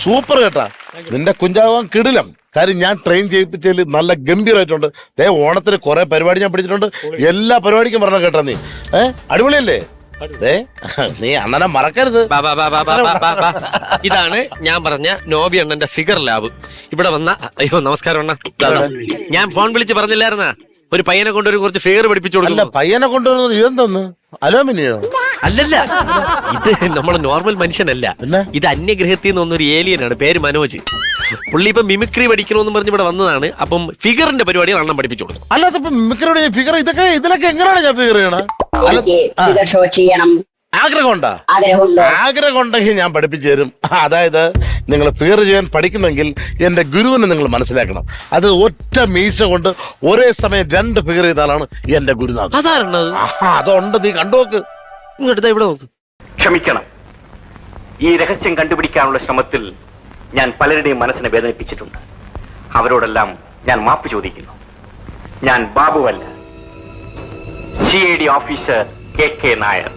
Super കേട്ടാ. നിന്റെ കുഞ്ചാവാൻ കിടിലം. കാര്യം ഞാൻ ട്രെയിൻ ചെയ്യിപ്പിച്ചതിൽ നല്ല ഗംഭീരമായിട്ടുണ്ട്. ഓണത്തിന് കുറെ പരിപാടി ഞാൻ പിടിച്ചിട്ടുണ്ട്. എല്ലാ പരിപാടിക്കും പറഞ്ഞ കേട്ടാ നീ. അടിപൊളിയല്ലേ? നീ അണ്ണനെ മറക്കരുത്. ഇതാണ് ഞാൻ പറഞ്ഞ നോബി അണ്ണന്റെ ഫിഗർ ലാബ്. ഇവിടെ വന്ന അയ്യോ നമസ്കാരം അണ്ണ. ഞാൻ ഫോൺ വിളിച്ച് പറഞ്ഞില്ലായിരുന്ന ഒരു പയ്യനെ കൊണ്ടൊരു കുറച്ച് ഫിഗർ പഠിപ്പിച്ചു കൊടുക്കില്ല. പയ്യനെ കൊണ്ടുവരുന്നത് ഇതെന്തോന്ന്? അലോമിനിയോ? അല്ലല്ല, ഇത് നമ്മളെ നോർമൽ മനുഷ്യനല്ല. ഇത് അന്യഗ്രഹത്തിൽ നിന്ന് വന്നൊരു ഏലിയനാണ്. പേര് മനോജ്. പുള്ളി ഇപ്പൊ മിമിക്രി പഠിക്കണമെന്ന് പറഞ്ഞ് ഇവിടെ വന്നതാണ്. അപ്പം ഫിഗറിന്റെ പരിപാടികൾ അണ്ണം പഠിപ്പിച്ചു കൊടുക്കും. അല്ലാതെ മിമിക്രിയുടെ ഫിഗർ ഇതിലൊക്കെ എങ്ങനെയാണ് ഞാൻ ഫിഗർ ചെയ്യണം? ആഗ്രഹം ഉണ്ടെങ്കിൽ ഞാൻ പഠിപ്പിച്ചു തരും. അതായത് നിങ്ങൾ ഫിഗർ ചെയ്യാൻ പഠിക്കുന്നെങ്കിൽ എന്റെ ഗുരുവിനെ നിങ്ങൾ മനസ്സിലാക്കണം. അത് ഒറ്റ മീശ കൊണ്ട് ഒരേ സമയം 2 ഫിഗർ ചെയ്താലാണ് എന്റെ ഗുരുനാഥൻ. അതുണ്ട്, നീ കണ്ടുനോക്ക്. ഇവിടെ നോക്ക്. ക്ഷമിക്കണം, ഈ രഹസ്യം കണ്ടുപിടിക്കാനുള്ള ശ്രമത്തിൽ ഞാൻ പലരുടെയും മനസ്സിനെ വേദനിപ്പിച്ചിട്ടുണ്ട്. അവരോടെല്ലാം ഞാൻ മാപ്പ് ചോദിക്കുന്നു. ഞാൻ ബാബുവല്ല, CID ഓഫീസർ KK നായർ.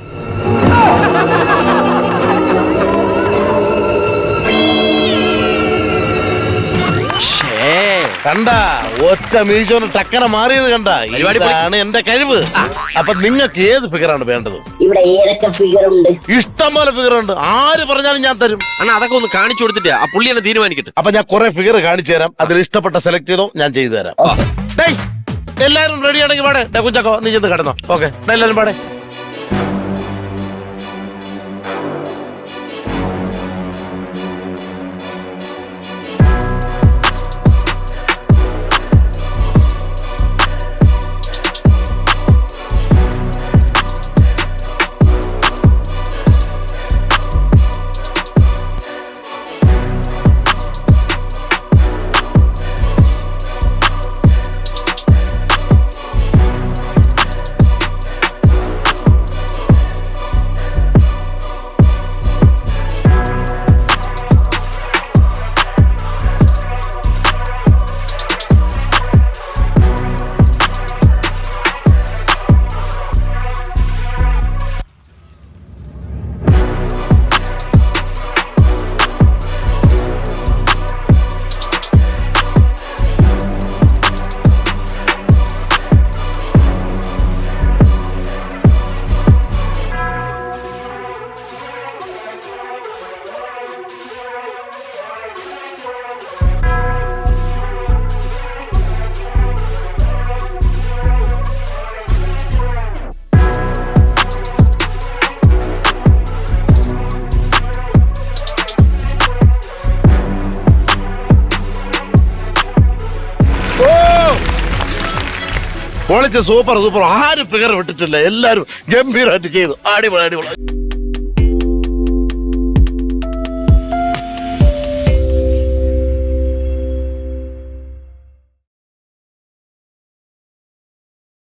കണ്ട ഒറ്റ മീശോന് ടക്കര മാറിയത് കണ്ട. ഇതാണ് എന്റെ കഴിവ്. അപ്പൊ നിങ്ങൾക്ക് ഏത് ഫിഗറാണ് വേണ്ടത്? ഇവിടെ ഏതൊക്കെ ഫിഗർ ഉണ്ട്? ഇഷ്ടംപോലെ ഫിഗർ ഉണ്ട്. ആര് പറഞ്ഞാലും ഞാൻ തരും. അണ്ണാ അതൊക്കെ ഒന്ന് കാണിച്ചു കൊടുത്തിട്ട് ആ പുള്ളി എന്നെ തീരുമാനിക്കട്ടെ. അപ്പൊ ഞാൻ കുറെ ഫിഗർ കാണിച്ചു തരാം. അതിൽ ഇഷ്ടപ്പെട്ട സെലക്ട് ചെയ്തോ, ഞാൻ ചെയ്തു തരാം. എല്ലാരും റെഡി ആണെങ്കിൽ പാടേ. കുഞ്ചാക്കോ നീ ചെന്ന് കിടന്നോ. ഓക്കെ, എല്ലാരും പാടേ. സൂപ്പർ. ആരും ഫിഗർ വിട്ടിട്ടില്ല. എല്ലാരും ഗംഭീരമായിട്ട് ചെയ്തു. അടിപൊളി.